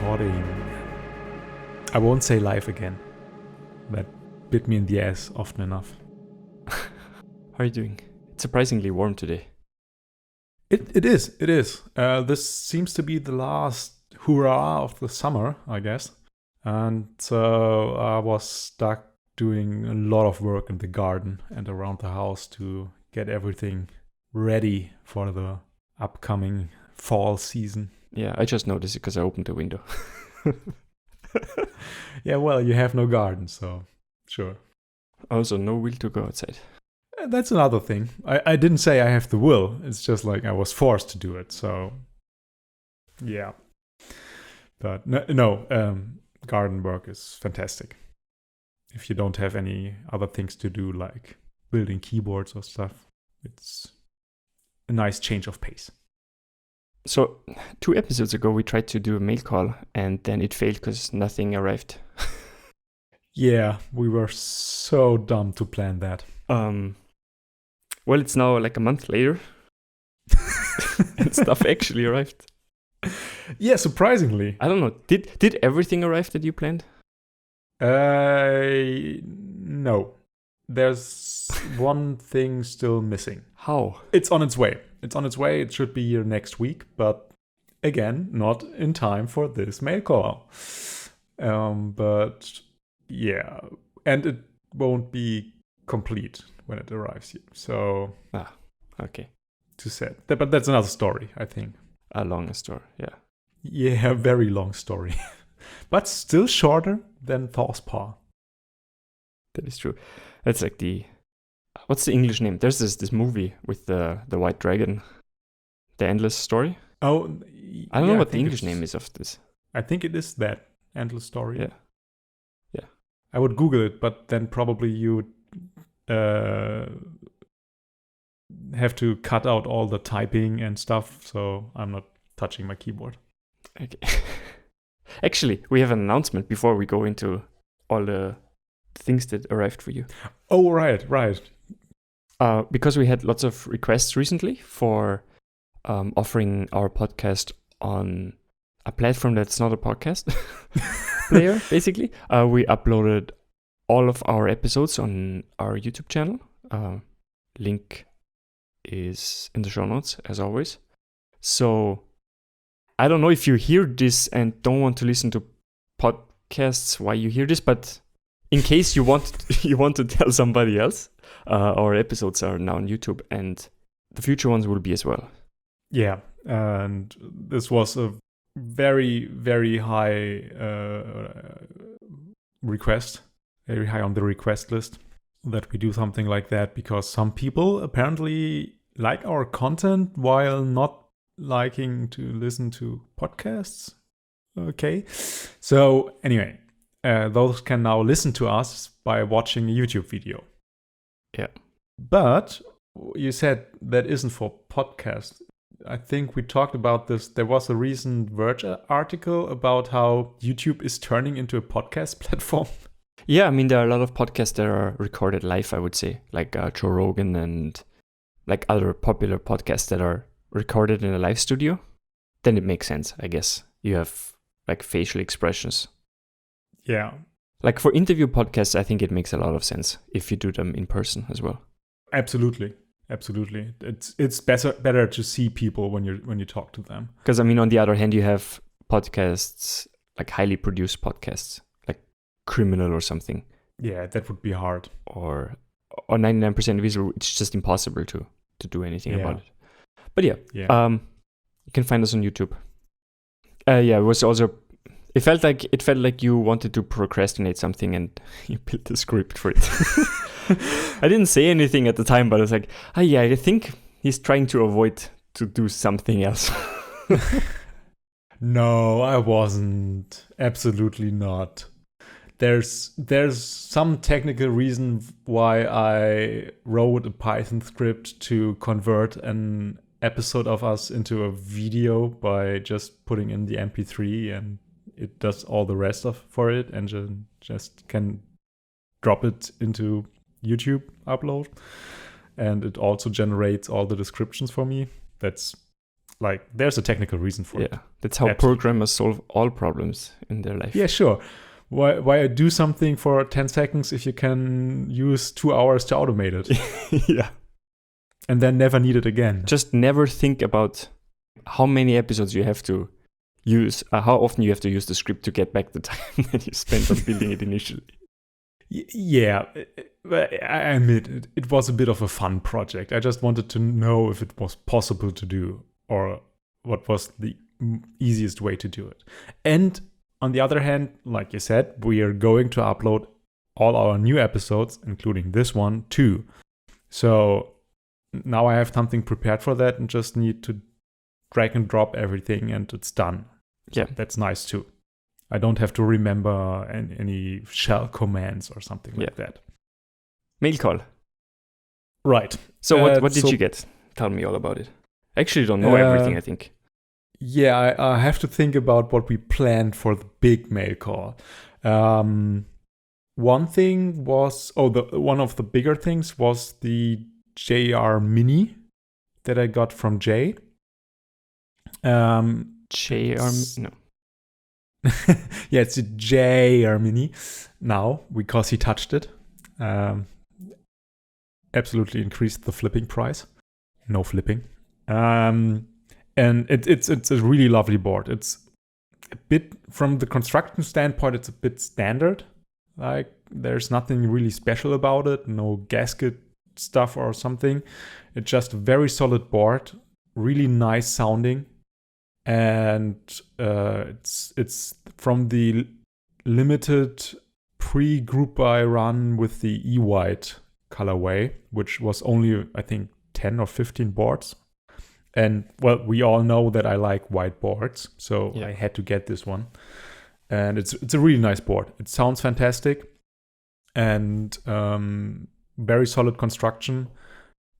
recording. I won't say live again. That bit me in the ass often enough. How are you doing? It's surprisingly warm today. It is. This seems to be the last hurrah of the summer, I guess. And so I was stuck doing a lot of work in the garden and around the house to get everything ready for the upcoming fall season. Yeah, I just noticed it because I opened the window. Yeah, well, you have no garden, so sure. Also, no will to go outside. That's another thing. I didn't say I have the will. It's just like I was forced to do it. So, yeah. But no, garden work is fantastic. If you don't have any other things to do, like building keyboards or stuff, it's a nice change of pace. So, 2 episodes ago, we tried to do a mail call, and then it failed because nothing arrived. Yeah, we were so dumb to plan that. Well, it's now like a month later, and stuff actually arrived. Yeah, surprisingly. I don't know. Did everything arrive that you planned? No. There's one thing still missing. How? It's on its way. It should be here next week, but again, not in time for this mail call. But yeah, and it won't be complete when it arrives here. So okay. Too sad. But that's another story, I think. A long story, yeah. Yeah, very long story. But still shorter than Thor's Paw. That is true. That's like what's the English name? There's this movie with the white dragon, The Endless Story. Oh, I don't know what the English name is of this. I think it is that Endless Story. Yeah. I would Google it, but then probably you would have to cut out all the typing and stuff, so I'm not touching my keyboard. Okay. Actually, we have an announcement before we go into all the things that arrived for you. Oh, right. Because we had lots of requests recently for offering our podcast on a platform that's not a podcast player, basically. We uploaded all of our episodes on our YouTube channel. Link is in the show notes, as always. So I don't know if you hear this and don't want to listen to podcasts why you hear this, but in case you want to tell somebody else, our episodes are now on YouTube, and the future ones will be as well. Yeah, and this was a very, very high request, very high on the request list that we do something like that, because some people apparently like our content while not liking to listen to podcasts. Okay, so anyway, those can now listen to us by watching a YouTube video. Yeah. But you said that isn't for podcasts. I think we talked about this. There was a recent Verge article about how YouTube is turning into a podcast platform. Yeah, I mean, there are a lot of podcasts that are recorded live, I would say, like Joe Rogan and like other popular podcasts that are recorded in a live studio. Then it makes sense, I guess. You have like facial expressions. Yeah. Like for interview podcasts, I think it makes a lot of sense if you do them in person as well. Absolutely. It's better to see people when you talk to them. Because I mean, on the other hand, you have podcasts, like highly produced podcasts, like Criminal or something. Yeah, that would be hard. Or 99% visual, it's just impossible to do anything about it. But yeah. You can find us on YouTube. It was also. It felt like you wanted to procrastinate something and you built a script for it. I didn't say anything at the time, but I was like, I think he's trying to avoid to do something else. No, I wasn't. Absolutely not. There's some technical reason why I wrote a Python script to convert an episode of us into a video by just putting in the MP3, and it does all the rest for it, and just can drop it into YouTube upload, and it also generates all the descriptions for me. That's like there's a technical reason for it. Yeah, that's how Absolutely. programmers solve all problems in their life. Yeah, sure. Why I do something for 10 seconds if you can use 2 hours to automate it Yeah. and then never need it again? Just never think about how many episodes you have to use, how often you have to use the script to get back the time that you spent on building it initially. Yeah, I admit it was a bit of a fun project. I just wanted to know if it was possible to do or what was the easiest way to do it. And on the other hand, like you said, we are going to upload all our new episodes, including this one, too. So now I have something prepared for that and just need to drag and drop everything and it's done. Yeah. That's nice too. I don't have to remember any shell commands or something like that. Mail call. Right. So what did you get? Tell me all about it. I actually don't know everything, I think. Yeah, I have to think about what we planned for the big mail call. One thing was, one of the bigger things was the JR Mini that I got from Jay. No. Yeah, it's a JR Mini now because he touched it. Absolutely increased the flipping price. No flipping. And it's a really lovely board. It's a bit, from the construction standpoint, it's a bit standard. Like there's nothing really special about it. No gasket stuff or something. It's just a very solid board, really nice sounding. And it's from the limited pre-group buy run with the E-White colorway, which was only, I think, 10 or 15 boards. And, well, we all know that I like white boards, so I had to get this one. And it's a really nice board. It sounds fantastic. And very solid construction.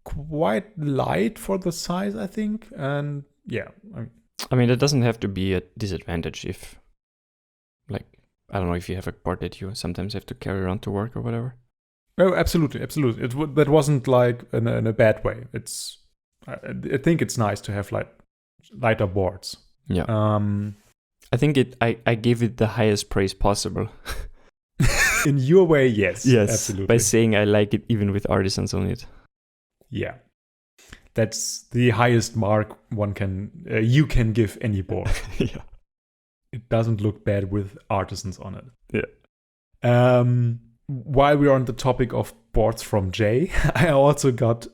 Quite light for the size, I think. And, yeah, I mean, that doesn't have to be a disadvantage if, like, I don't know, if you have a board that you sometimes have to carry around to work or whatever. Oh, absolutely. That wasn't like in a bad way. I think it's nice to have like lighter boards. Yeah. I think I gave it the highest praise possible. In your way, yes. Yes, absolutely. by saying I like it even with artisans on it. Yeah. That's the highest mark you can give any board. Yeah. It doesn't look bad with artisans on it. Yeah. While we're on the topic of boards from Jay, I also got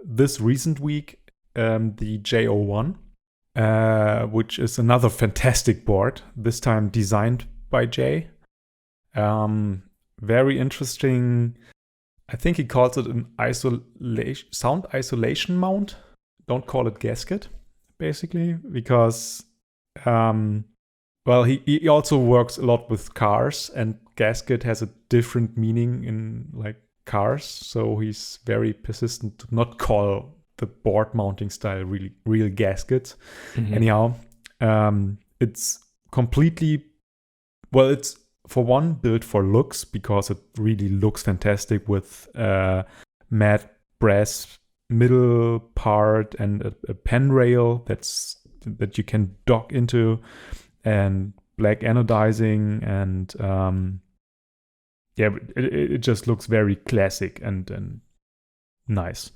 this recent week the J01, which is another fantastic board, this time designed by Jay. Very interesting. I think he calls it an sound isolation mount. Don't call it gasket, basically, because he also works a lot with cars, and gasket has a different meaning in like cars. So he's very persistent to not call the board mounting style really real gaskets. Mm-hmm. Anyhow, it's completely, it's for one built for looks because it really looks fantastic with matte brass middle part and a pen rail that you can dock into, and black anodizing, and it just looks very classic and nice.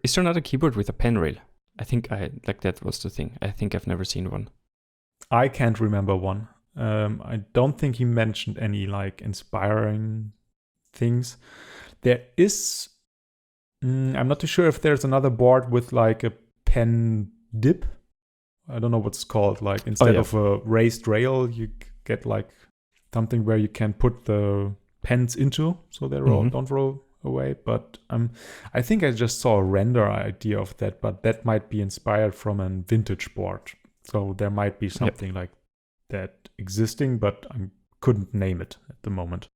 Is there not a keyboard with a pen rail? I think that was the thing. I think I've never seen one. I can't remember one. I don't think he mentioned any like inspiring things. There is, I'm not too sure if there's another board with like a pen dip. I don't know what's called. Like instead of a raised rail, you get like something where you can put the pens into, so they don't roll away. But I think I just saw a render idea of that, but that might be inspired from a vintage board. So there might be something like that existing, but I couldn't name it at the moment.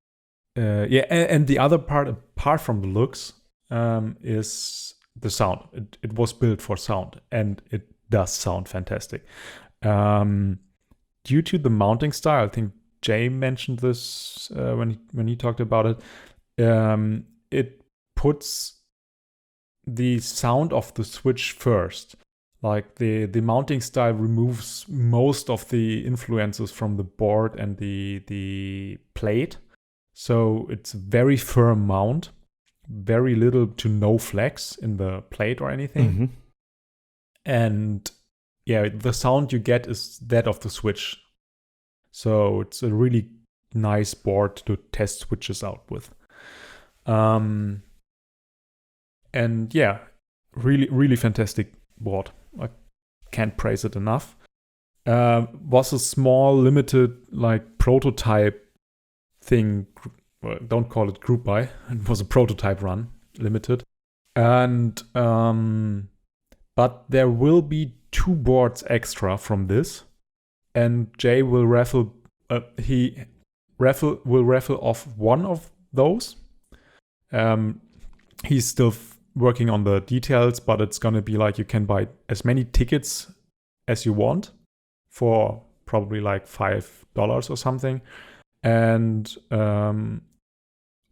And the other part, apart from the looks, is the sound. It was built for sound, and it does sound fantastic. Due to the mounting style, I think Jay mentioned this when he talked about it. It puts the sound of the switch first. Like the mounting style removes most of the influences from the board and the plate. So it's a very firm mount, very little to no flex in the plate or anything. Mm-hmm. And yeah, the sound you get is that of the switch. So it's a really nice board to test switches out with. And yeah, really, really fantastic board. I can't praise it enough. Was a small, limited, like prototype thing. Well, don't call it group buy. It was a prototype run, limited. And but there will be 2 boards extra from this, and Jay will raffle. Will raffle off one of those. He's still working on the details, but it's gonna be like you can buy as many tickets as you want for probably like $5 or something, and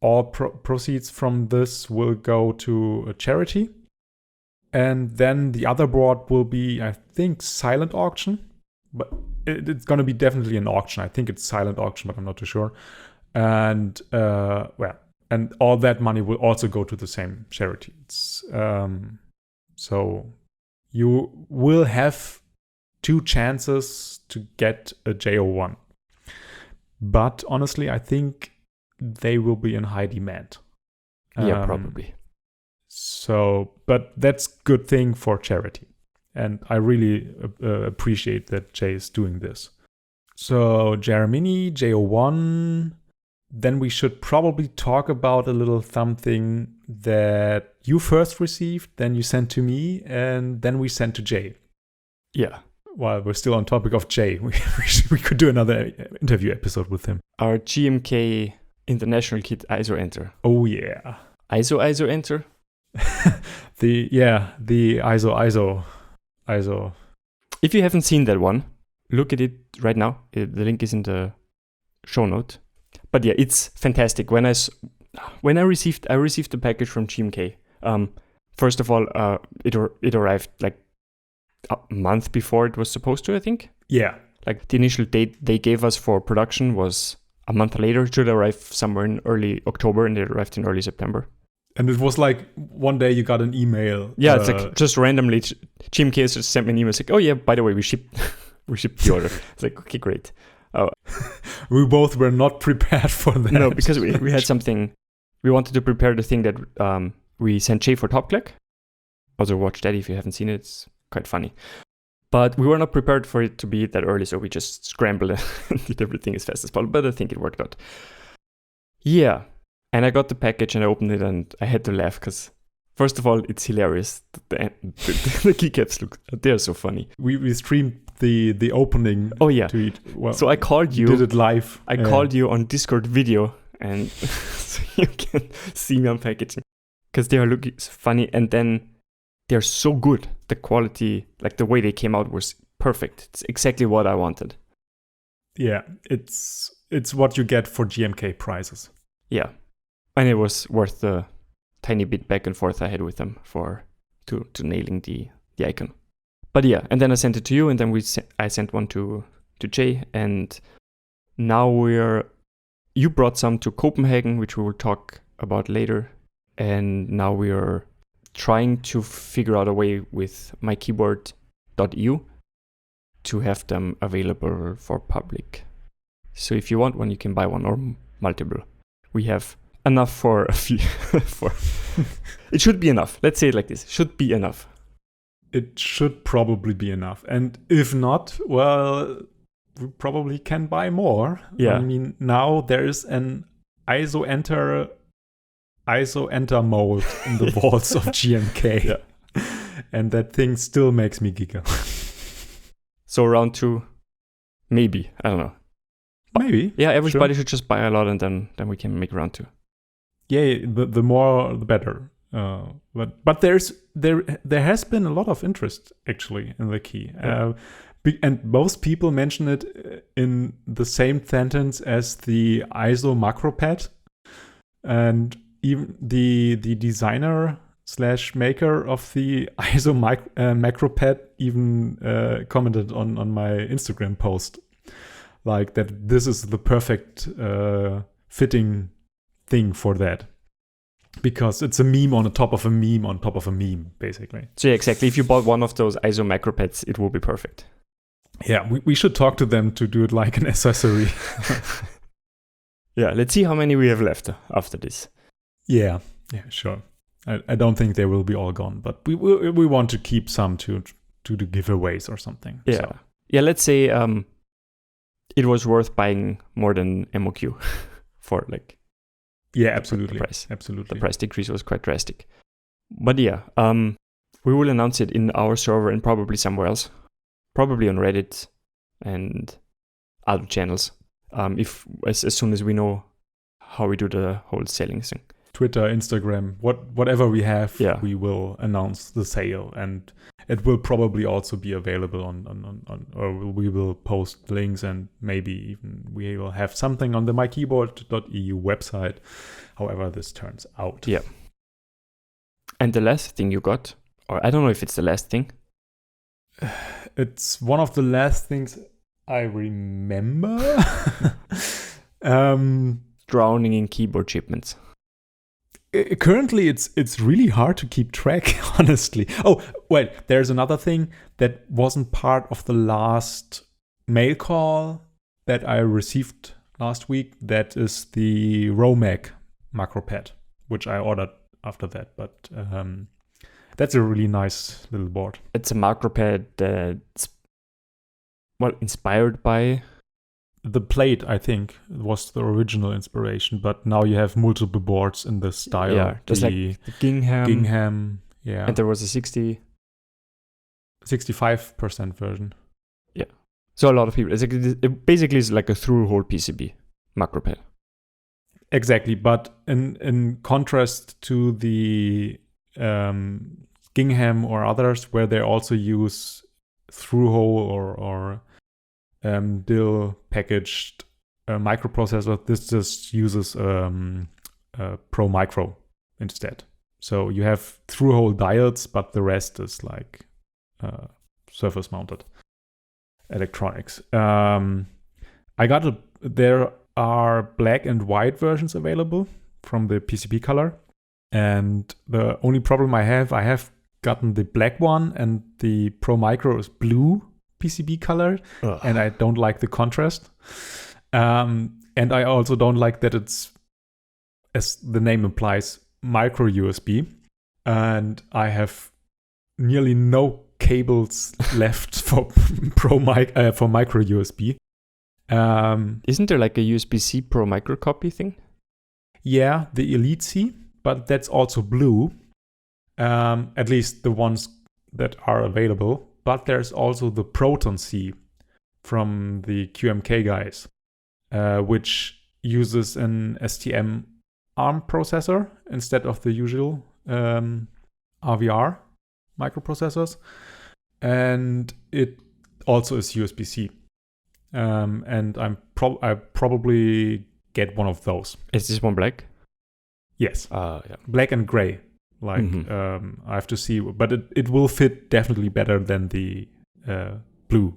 all proceeds from this will go to a charity. And then the other board will be, I think, silent auction, but it's gonna be definitely an auction. I think it's silent auction, but I'm not too sure. And and all that money will also go to the same charity. So you will have 2 chances to get a JO1. But honestly, I think they will be in high demand. Yeah, probably. So, but that's good thing for charity. And I really appreciate that Jay is doing this. So Jeremini, JO1. Then we should probably talk about a little something that you first received, then you sent to me, and then we sent to Jay. Yeah. While we're still on topic of Jay, we could do another interview episode with him. Our GMK International Kit ISO Enter. Oh yeah. ISO Enter? the ISO. If you haven't seen that one, look at it right now. The link is in the show note. But yeah, it's fantastic. When I received the package from GMK, first of all, it arrived like a month before it was supposed to, I think. Yeah. Like the initial date they gave us for production was a month later. It should arrive somewhere in early October, and it arrived in early September. And it was like one day you got an email. Yeah, it's like just randomly GMK just sent me an email. It's like, oh yeah, by the way, we shipped the order. It's like, okay, great. Oh, we both were not prepared for that. No, because we had something. We wanted to prepare the thing that we sent Jay for Top Click. Also, watch that if you haven't seen it. It's quite funny. But we were not prepared for it to be that early, so we just scrambled and did everything as fast as possible. But I think it worked out. Yeah, and I got the package and I opened it and I had to laugh because, first of all, it's hilarious. The keycaps they're so funny. We streamed the opening. Oh yeah. To it. Well, so I called you. Did it live. I called you on Discord video, and so you can see me unpackaging because they are looking funny, and then they're so good. The quality, like the way they came out, was perfect. It's exactly what I wanted. Yeah, it's what you get for GMK prices. Yeah, and it was worth the tiny bit back and forth I had with them to nailing the icon. But yeah, and then I sent it to you, and then I sent one to Jay, and now you brought some to Copenhagen, which we will talk about later, and now we are trying to figure out a way with mykeyboard.eu to have them available for public. So if you want one, you can buy one or multiple. We have enough for a few. It should be enough. Let's say it like this. Should be enough. It should probably be enough. And if not, well, we probably can buy more. Yeah. I mean, now there's an ISO enter mold in the walls of GMK. Yeah. And that thing still makes me giggle. So round 2, maybe. I don't know. Maybe. Yeah, everybody should just buy a lot, and then we can make round 2. Yeah, the more the better. But there has been a lot of interest actually in the key. Yeah. And most people mention it in the same sentence as the ISO macro pad. And even the designer maker of the ISO macro pad even commented on my Instagram post, like that this is the perfect fitting thing for that, because it's a meme on the top of a meme on top of a meme, basically. So yeah, exactly. If you bought one of those ISO macro pads, it will be perfect. Yeah, we should talk to them to do it like an accessory. Yeah, let's see how many we have left after this. Yeah, sure. I don't think they will be all gone, but we want to keep some to the giveaways or something. Yeah, so. Yeah. Let's say it was worth buying more than MOQ for like. Yeah, absolutely. The price. Absolutely. The price decrease was quite drastic. But yeah, we will announce it in our server and probably somewhere else, probably on Reddit and other channels. If as soon as we know how we do the whole selling thing. Twitter, Instagram, whatever we have, we will announce the sale, and it will probably also be available on or we will post links, and maybe even we will have something on the mykeyboard.eu website, however this turns out. Yeah. And the last thing you got, or I don't know if it's the last thing. It's one of the last things I remember. Drowning in keyboard shipments. Currently, it's really hard to keep track, honestly. Oh, wait, there's another thing that wasn't part of the last mail call that I received last week. That is the Romag macro pad, which I ordered after that. But that's a really nice little board. It's a macro pad that's, inspired by... The plate, I think, was the original inspiration, but now you have multiple boards in the style. Yeah, just like the Gingham, yeah. And there was a 65% version. Yeah. So a lot of people, it basically is like a through-hole PCB macro pad. Exactly, but in contrast to the Gingham or others, where they also use through-hole or DIL packaged microprocessor, this just uses Pro Micro instead. So you have through-hole diodes, but the rest is like surface-mounted electronics. There are black and white versions available from the PCB color, and the only problem I have gotten the black one, and the Pro Micro is blue PCB color. Ugh. And I don't like the contrast. And I also don't like that it's, as the name implies, micro USB. And I have nearly no cables left for micro USB. Isn't there like a USB-C Pro Micro copy thing? Yeah, the Elite C, but that's also blue. At least the ones that are available. But there's also the Proton C from the QMK guys, which uses an STM ARM processor instead of the usual RVR microprocessors. And it also is USB-C. And I probably get one of those. Is this one black? Yes. Yeah. Black and gray. I have to see, but it will fit definitely better than the blue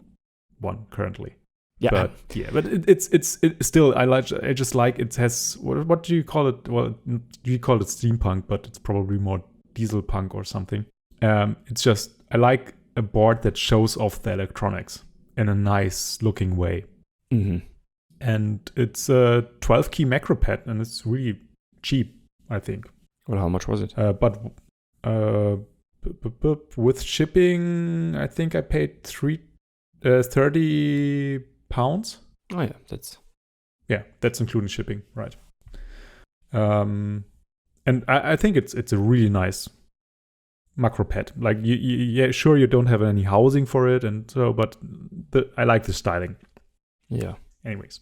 one currently. Yeah, but it's still I just like it has what do you call it? Well, you call it steampunk, but it's probably more diesel punk or something. It's just I like a board that shows off the electronics in a nice looking way. Mm-hmm. And it's a 12 key macro pad, and it's really cheap, I think. Well, how much was it? But with shipping, I think I paid 30 pounds. Oh yeah, that's including shipping, right? And I think it's a really nice macro pad. Like sure you don't have any housing for it, and so, but I like the styling. Yeah. Anyways,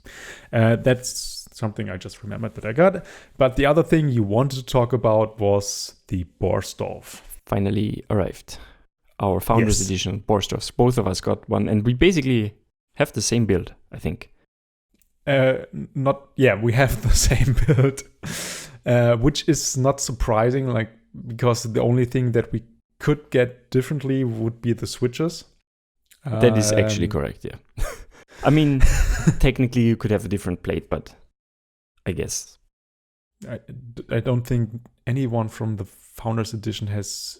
that's something I just remembered that I got. But the other thing you wanted to talk about was the Borsdorf. Finally arrived. Our Founders Edition Borsdorf. Both of us got one, and we basically have the same build, I think. We have the same build, which is not surprising. Like because the only thing that we could get differently would be the switches. That is actually correct, yeah. I mean, technically you could have a different plate, but I guess. I don't think anyone from the Founders Edition has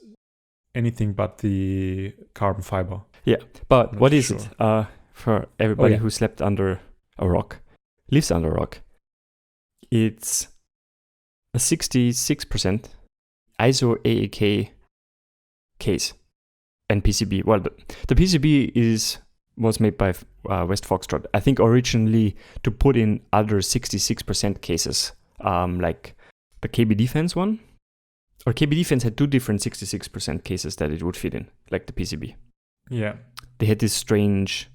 anything but the carbon fiber. Yeah, but what is sure. it? For everybody who slept under a rock, lives under a rock, it's a 66% ISO a.k.a. case and PCB. Well, the PCB was made by West Foxtrot. I think originally to put in other 66% cases, like the KB Defense one, or KB Defense had two different 66% cases that it would fit in, like the PCB. Yeah. They had this strange,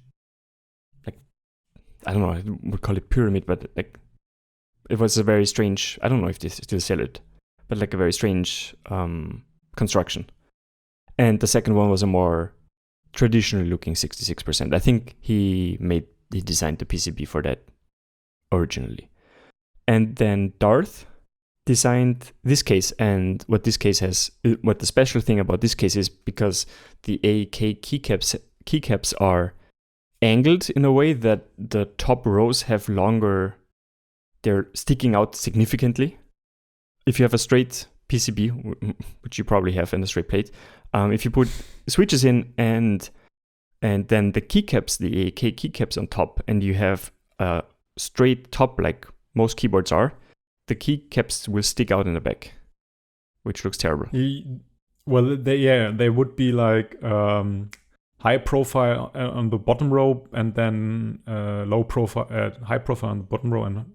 like, I don't know, I would call it pyramid, but like, it was a very strange, I don't know if they still sell it, but like a very strange construction. And the second one was a more traditionally looking 66%. I think he designed the PCB for that originally. And then Darth designed this case, and what the special thing about this case is because the a.k.a. keycaps are angled in a way that the top rows have longer, they're sticking out significantly. If you have a straight PCB, which you probably have, and a straight plate, if you put switches in and then the keycaps, the a.k.a. keycaps on top, and you have a straight top like most keyboards are, the keycaps will stick out in the back, which looks terrible. They would be like high profile on the bottom row, and then high profile on the bottom row and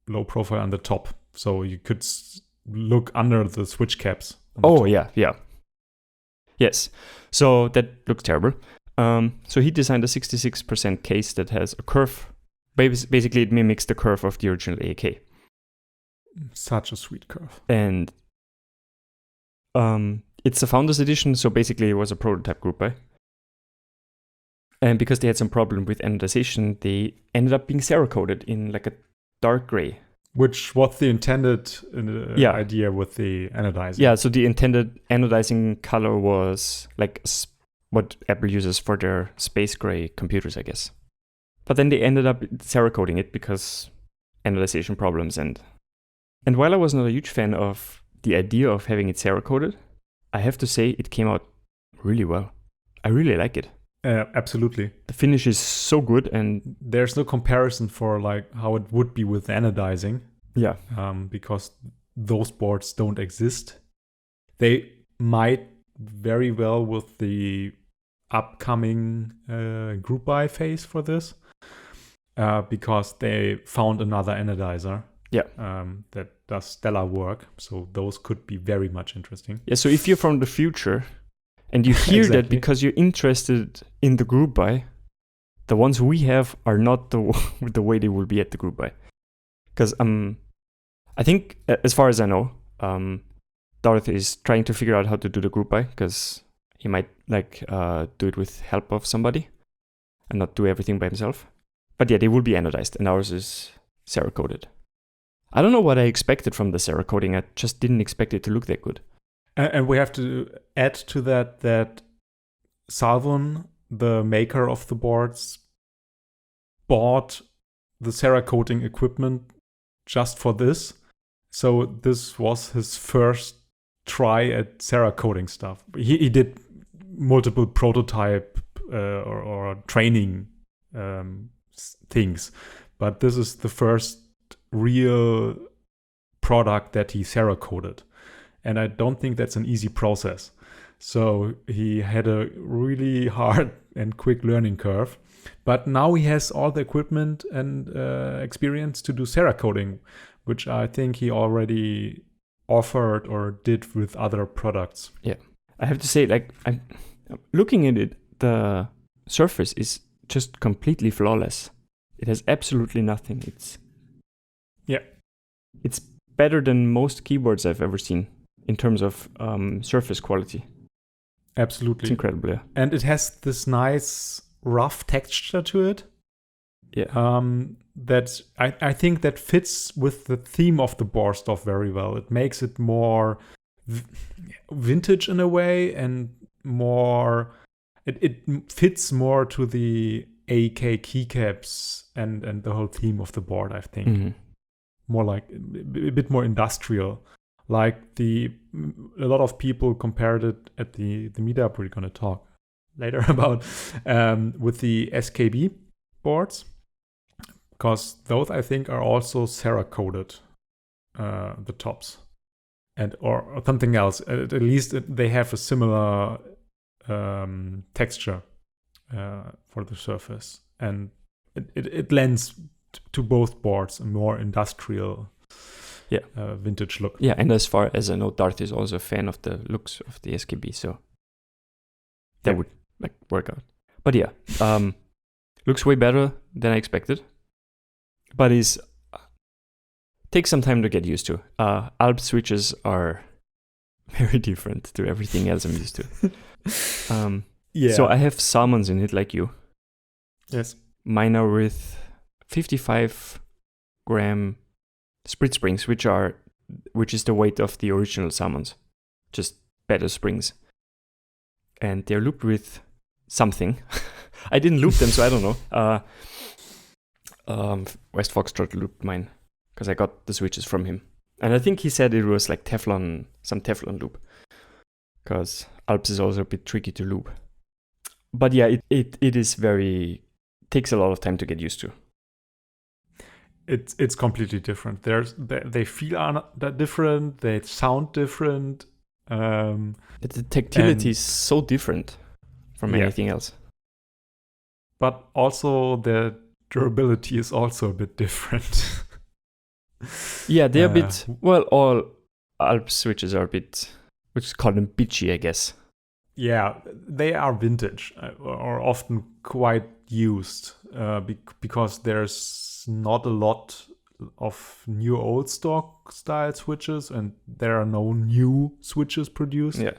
low profile on the top. So you could look under the switch caps. Oh, yeah. Yes. So that looks terrible. So he designed a 66% case that has a curve. Basically, it mimics the curve of the original a.k.a. Such a sweet curve. And it's a Founders Edition, so basically it was a prototype group buy. And because they had some problem with anodization, they ended up being Cerakoted in like a dark gray. Which was the intended idea with the anodizing. Yeah, so the intended anodizing color was like what Apple uses for their space gray computers, I guess. But then they ended up Cerakoting it because anodization problems. And while I was not a huge fan of the idea of having it Cerakoted, I have to say it came out really well. I really like it. Absolutely. The finish is so good, and there's no comparison for like how it would be with anodizing. Yeah. Because those boards don't exist. They might very well with the upcoming group buy phase for this, because they found another anodizer. Yeah. That does stellar work. So those could be very much interesting. Yeah. So if you're from the future and you hear exactly. that because you're interested in the group buy, the ones we have are not the way they will be at the group buy. Because I think, as far as I know, Dorothy is trying to figure out how to do the group buy, because he might do it with help of somebody and not do everything by himself. But yeah, they will be anodized, and ours is Cerakoted. I don't know what I expected from the Cerakoting. I just didn't expect it to look that good. And we have to add to that Salvon, the maker of the boards, bought the Cerakoting equipment just for this. So this was his first try at Cerakoting stuff. He did multiple prototype or training things, but this is the first real product that he Cerakoted. And I don't think that's an easy process. So he had a really hard and quick learning curve. But now he has all the equipment and experience to do Cerakoting, which I think he already offered or did with other products. Yeah. I have to say, I'm looking at it, the surface is just completely flawless. It has absolutely nothing. It's better than most keyboards I've ever seen in terms of surface quality. Absolutely. It's incredible, yeah. And it has this nice rough texture to it. Yeah. That I think that fits with the theme of the Borsdorf very well. It makes it more vintage in a way, and more it fits more to the a.k.a. keycaps and the whole theme of the board, I think. Mm-hmm. More like a bit more industrial. Like a lot of people compared it at the meetup we're going to talk later about with the SKB boards, because those I think are also Cerakoted, the tops, and or something else. At least they have a similar texture for the surface, and it lends to both boards a more industrial, vintage look. Yeah, and as far as I know, Darth is also a fan of the looks of the SKB, so that would like work out. But yeah, looks way better than I expected, but takes some time to get used to. Alp switches are very different to everything else I'm used to. So I have salmons in it like you. Yes. Mine are with 55 gram sprit springs, which is the weight of the original salmons, just better springs. And they're looped with something. I didn't loop them, so I don't know. West Foxtrot looped mine because I got the switches from him. And I think he said it was like some Teflon loop, because Alps is also a bit tricky to loop. But yeah, it is takes a lot of time to get used to. It's completely different. They feel different. They sound different. The tactility is so different from anything else. But also the durability is also a bit different. Yeah, they're a bit. Well, all Alp switches are a bit. We just call them bitchy, I guess. Yeah, they are vintage or often quite used because there's not a lot of new old stock style switches, and there are no new switches produced. Yeah.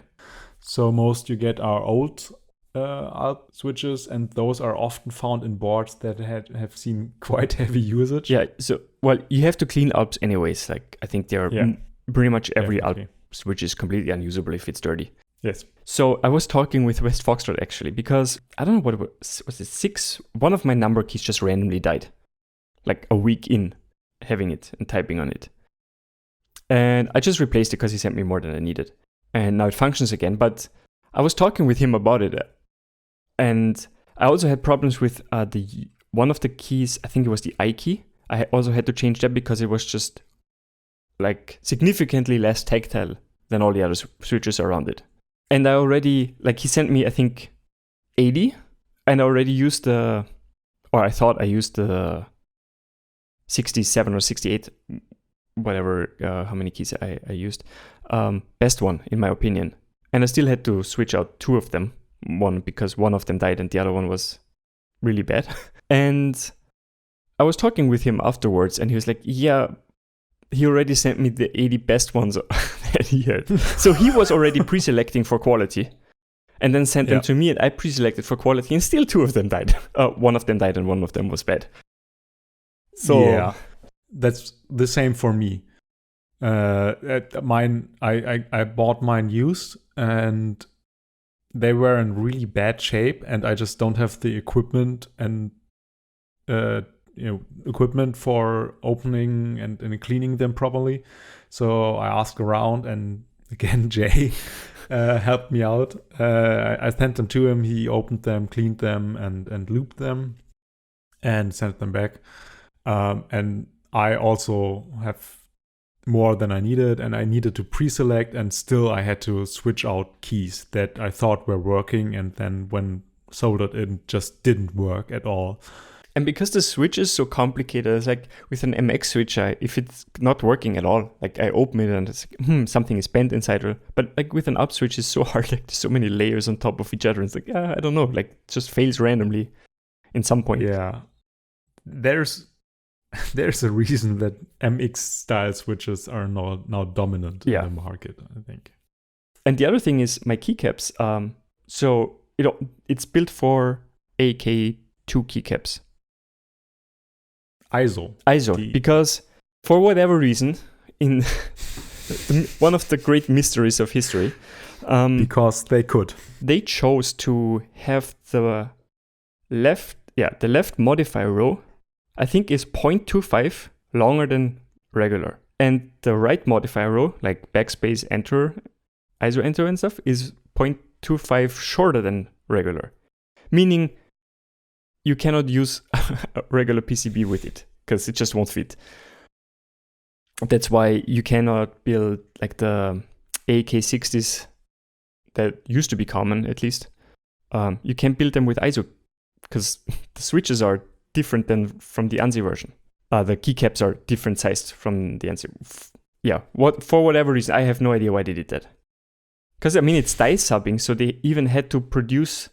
So most you get are old Alp switches, and those are often found in boards that have seen quite heavy usage. Yeah. So you have to clean Alps anyways. Like I think there are pretty much every Alp switch is completely unusable if it's dirty. Yes. So I was talking with West Foxtrot actually, because I don't know what it was it 6? One of my number keys just randomly died, like a week in having it and typing on it. And I just replaced it because he sent me more than I needed. And now it functions again. But I was talking with him about it. And I also had problems with one of the keys, I think it was the I key. I also had to change that because it was just like significantly less tactile than all the other switches around it. And I already, like he sent me, I think, 80. And I already used I thought I used the 67 or 68, whatever, how many keys I used. Best one, in my opinion. And I still had to switch out 2 of them. One, because one of them died and the other one was really bad. And I was talking with him afterwards and he was like, yeah, he already sent me the 80 best ones that he had. So he was already pre-selecting for quality and then sent them to me, and I pre-selected for quality, and still 2 of them died. One of them died and one of them was bad. So yeah, that's the same for me. Mine, I bought mine used, and they were in really bad shape, and I just don't have the equipment and equipment for opening and cleaning them properly. So I asked around, and again Jay helped me out. I sent them to him. He opened them, cleaned them, and looped them, and sent them back. And I also have more than I needed, and I needed to pre-select, and still I had to switch out keys that I thought were working, and then when soldered in just didn't work at all. And because the switch is so complicated, it's like with an MX switch, if it's not working at all, like I open it and it's like, something is bent inside her. But like with an up switch, it's so hard, like there's so many layers on top of each other. It's like, I don't know, like it just fails randomly in some point. Yeah. There's a reason that MX style switches are now dominant in the market, I think. And the other thing is my keycaps. So it's built for a.k.a. 2 keycaps. ISO. Because for whatever reason, one of the great mysteries of history. Because they could. They chose to have the left modifier row, I think, is 0.25 longer than regular. And the right modifier row, like backspace, enter, ISO enter and stuff, is 0.25 shorter than regular. Meaning you cannot use a regular PCB with it because it just won't fit. That's why you cannot build like the a.k.a. 60s that used to be common, at least. You can't build them with ISO because the switches are different than from the ANSI version. The keycaps are different sized from the ANSI. Yeah, for whatever reason, I have no idea why they did that. Because I mean, it's die subbing, so they even had to produce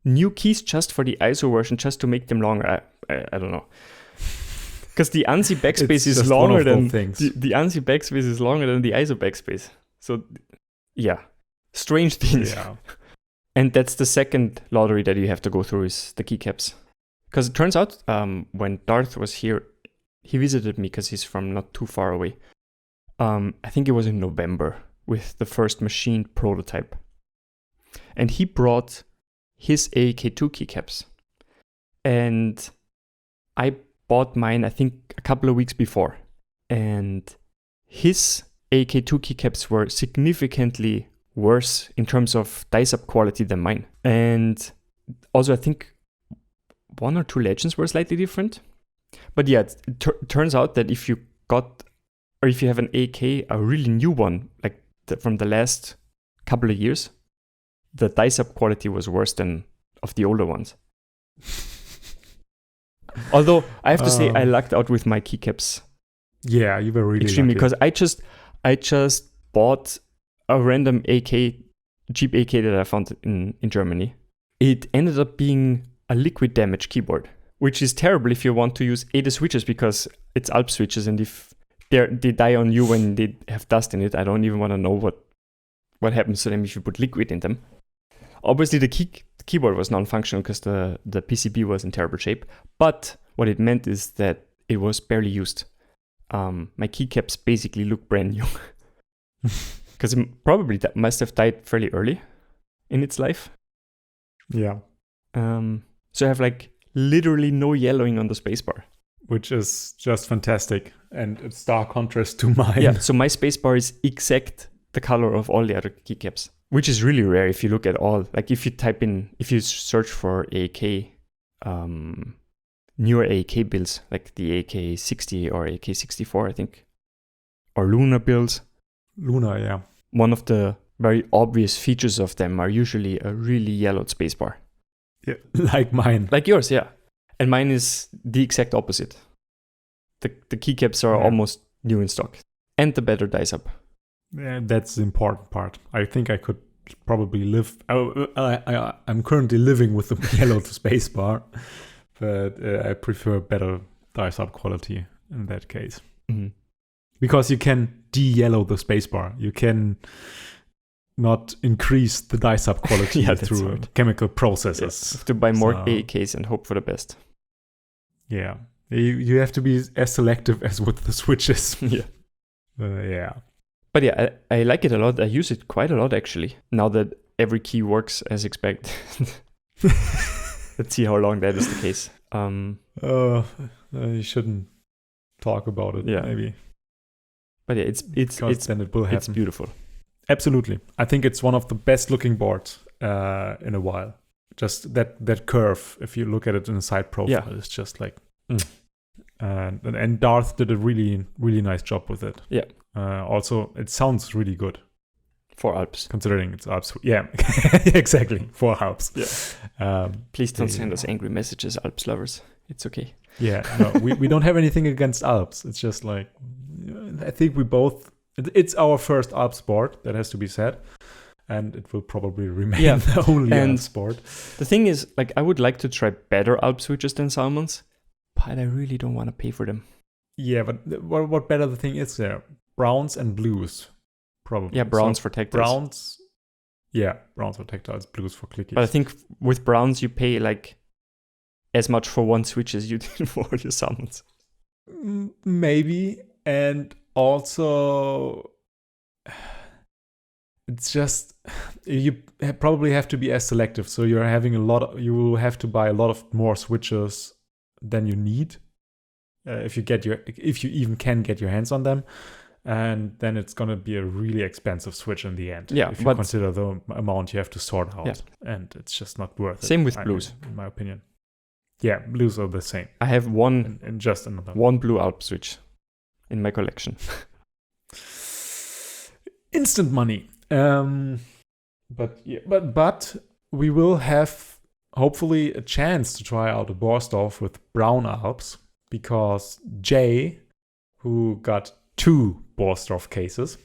new keys just for the ISO version, just to make them longer. I don't know. Because the ANSI backspace is longer than the ANSI backspace is longer than the ISO backspace. So yeah, strange things. Yeah. And that's the second lottery that you have to go through is the keycaps. Because it turns out when Darth was here, he visited me because he's from not too far away. I think it was in November with the first machined prototype. And he brought his a.k.a. 2 keycaps. And I bought mine, I think, a couple of weeks before. And his a.k.a. 2 keycaps were significantly worse in terms of die sub quality than mine. And also, I think one or two legends were slightly different. But yeah, it turns out that if you have an a.k.a. a really new one, like from the last couple of years, the die sub quality was worse than of the older ones. Although I have to say I lucked out with my keycaps. Yeah, you were really extremely lucky. Because I just bought a random cheap AK that I found in Germany. It ended up being a liquid damage keyboard, which is terrible if you want to use ADA switches because it's Alp switches, and if they die on you when they have dust in it, I don't even want to know what happens to them if you put liquid in them. Obviously, the keyboard was non-functional because the PCB was in terrible shape, but what it meant is that it was barely used. My keycaps basically look brand new because it probably that must have died fairly early in its life. Yeah. So I have like literally no yellowing on the spacebar, which is just fantastic and a stark contrast to mine. Yeah, so my spacebar is exact the color of all the other keycaps, which is really rare if you look at all. Like if you search for AK, newer AK builds, like the a.k.a. 60 or a.k.a. 64, I think, or Luna builds. Luna, yeah. One of the very obvious features of them are usually a really yellowed spacebar. Yeah, like mine. Like yours, yeah. And mine is the exact opposite. The keycaps are almost new in stock. And the better die sub. Yeah, that's the important part. I think I could probably live... I'm currently living with the yellowed spacebar, but I prefer better die sub quality in that case. Mm-hmm. Because you can de-yellow the spacebar. You can not increase the die sub quality through chemical processes. You have to buy more AKs and hope for the best. Yeah. You have to be as selective as with the switches. Yeah. Yeah. But yeah, I like it a lot. I use it quite a lot, actually, now that every key works as expected. Let's see how long that is the case. You shouldn't talk about it, maybe. But yeah, it's then it will happen. It's beautiful. Absolutely. I think it's one of the best looking boards in a while. Just that curve, if you look at it in a side profile, it's just like... And Darth did a really, really nice job with it. Yeah. Also, it sounds really good. For Alps. Considering it's Alps. Yeah, exactly. For Alps. Yeah. Please don't send us angry messages, Alps lovers. It's okay. Yeah, no, we don't have anything against Alps. It's just like, I think we both... It's our first Alps board, that has to be said. And it will probably remain the only Alps board. The thing is, like, I would like to try better Alps switches than Salmon's, but I really don't want to pay for them. Yeah, but what better the thing is there? Browns and blues, probably. Yeah, browns for tactiles. Browns for tactiles, blues for clickies. But I think with browns, you pay like as much for one switch as you did for your Salmon's. Maybe. And also, it's just you probably have to be as selective. So you're having you will have to buy a lot of more switches than you need if you even can get your hands on them. And then it's going to be a really expensive switch in the end. Yeah, if you consider the amount you have to sort out. Yeah. And it's just not worth it. Same with blues. In my opinion. Yeah, blues are the same. I have one blue Alp switch in my collection. Instant money. But we will have hopefully a chance to try out a Borsdorf with brown Alps, because Jay, who got 2 Borsdorf cases,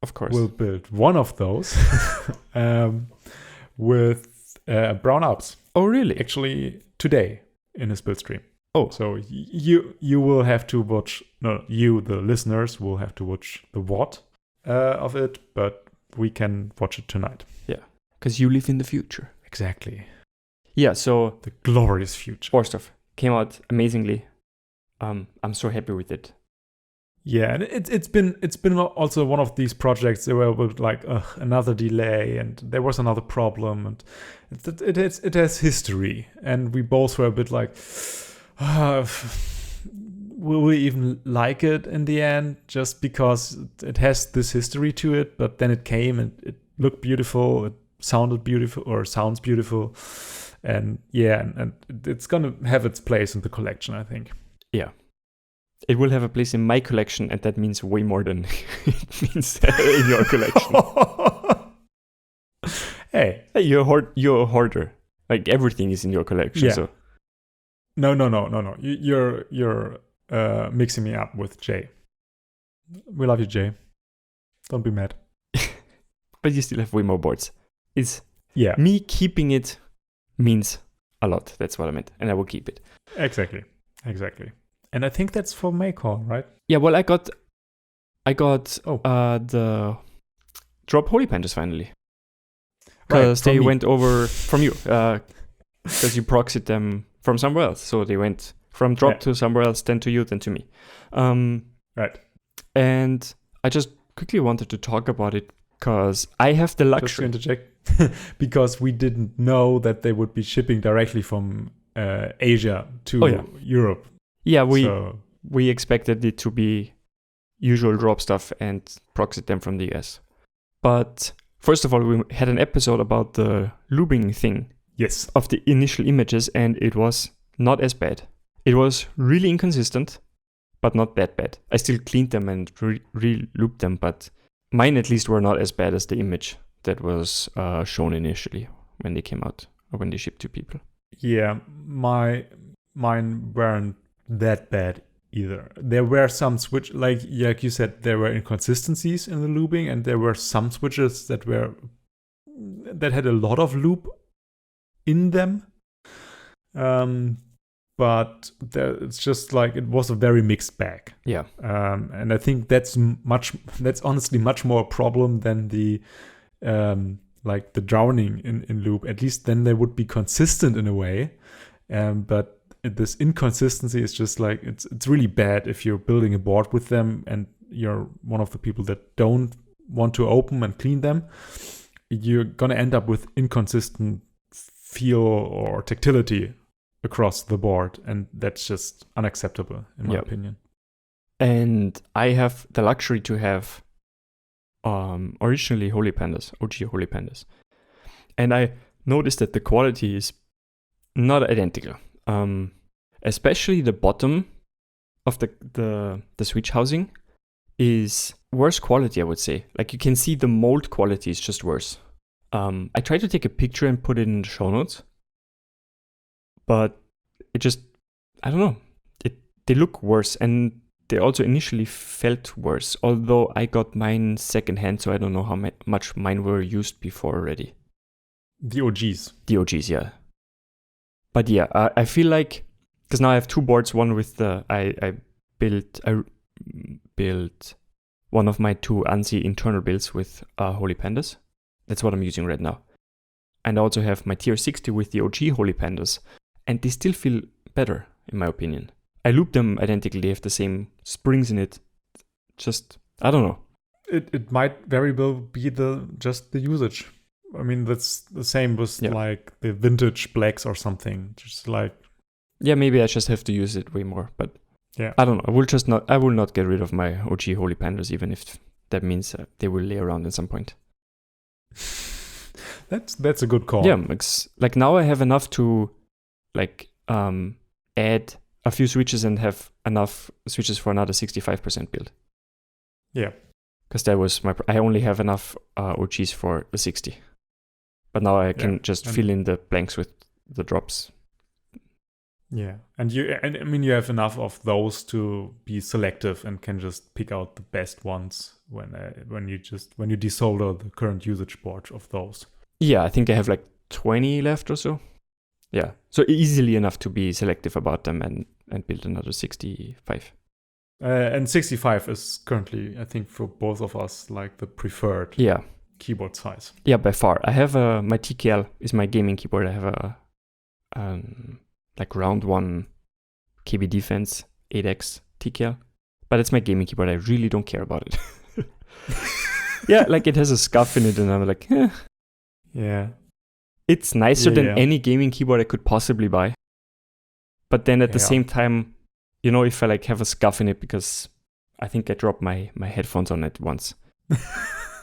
of course, will build one of those with brown Alps. Oh, really? Actually, today in his build stream. Oh, so you will have to watch. No, you, the listeners, will have to watch the VOD of it, but we can watch it tonight. Yeah, because you live in the future. Exactly. Yeah. So the glorious future. Borsdorf came out amazingly. I'm so happy with it. Yeah, and it's been also one of these projects that were like another delay, and there was another problem, and it has history, and we both were a bit like, will we even like it in the end? Just because it has this history to it, but then it came and it looked beautiful, it sounded beautiful or sounds beautiful, and yeah, and it's gonna have its place in the collection, I think. Yeah. It will have a place in my collection, and that means way more than it means in your collection. Hey, you're a hoarder. Like, everything is in your collection. Yeah. So No. You're mixing me up with Jay. We love you, Jay. Don't be mad. But you still have way more boards. Yeah. Me keeping it means a lot. That's what I meant, and I will keep it. Exactly. And I think that's for Maycon, right? Yeah, well, I got the drop Holy Pandas finally. Because they went over from you. Because you proxied them from somewhere else. So they went from drop to somewhere else, then to you, then to me. Right. And I just quickly wanted to talk about it because I have the luxury. Just to interject, because we didn't know that they would be shipping directly from Asia to Europe. Yeah, we expected it to be usual drop stuff and proxied them from the US. But first of all, we had an episode about the looping thing. Yes. Of the initial images, and it was not as bad. It was really inconsistent, but not that bad. I still cleaned them and re-looped them, but mine at least were not as bad as the image that was shown initially when they came out or when they shipped to people. Yeah, mine weren't that bad either. There were some switch, like you said, there were inconsistencies in the looping, and there were some switches that had a lot of loop in them. But it's just like it was a very mixed bag. Yeah. And I think that's honestly much more a problem than the like the drowning in loop. At least then they would be consistent in a way. But this inconsistency is just like it's really bad if you're building a board with them and you're one of the people that don't want to open and clean them. You're gonna end up with inconsistent feel or tactility across the board, and that's just unacceptable in my opinion. And I have the luxury to have originally Holy Pandas, OG Holy Pandas, and I noticed that the quality is not identical. Especially the bottom of the switch housing is worse quality, I would say. Like, you can see the mold quality is just worse. I tried to take a picture and put it in the show notes, but it just, I don't know. They look worse, and they also initially felt worse, although I got mine secondhand, so I don't know how much mine were used before already. The OGs. The OGs, yeah. But yeah, I feel like, because now I have 2 boards, one with I built one of my 2 ANSI internal builds with Holy Pandas. That's what I'm using right now. And I also have my tier 60 with the OG Holy Pandas, and they still feel better, in my opinion. I loop them identically, they have the same springs in it. Just, I don't know. it might very well be just the usage. I mean, that's the same with like the vintage blacks or something. Just like maybe I just have to use it way more. But I don't know. I will not get rid of my OG Holy Pandas, even if that means they will lay around at some point. That's a good call. Yeah, like now I have enough to like add a few switches and have enough switches for another 65% build. Yeah. Because that was I only have enough OGs for the 60. But now I can just fill in the blanks with the drops. Yeah. And I mean, you have enough of those to be selective and can just pick out the best ones when you desolder the current usage board of those. Yeah, I think I have like 20 left or so. Yeah. So easily enough to be selective about them and build another 65. And 65 is currently, I think, for both of us, like the preferred keyboard size. Yeah, by far. I have my TKL is my gaming keyboard. I have a like round 1 KB Defense 8X TKL. But it's my gaming keyboard. I really don't care about it. Yeah, like it has a scuff in it and I'm like, Yeah. It's nicer than any gaming keyboard I could possibly buy. But then at the same time, you know, if I like have a scuff in it because I think I dropped my headphones on it once.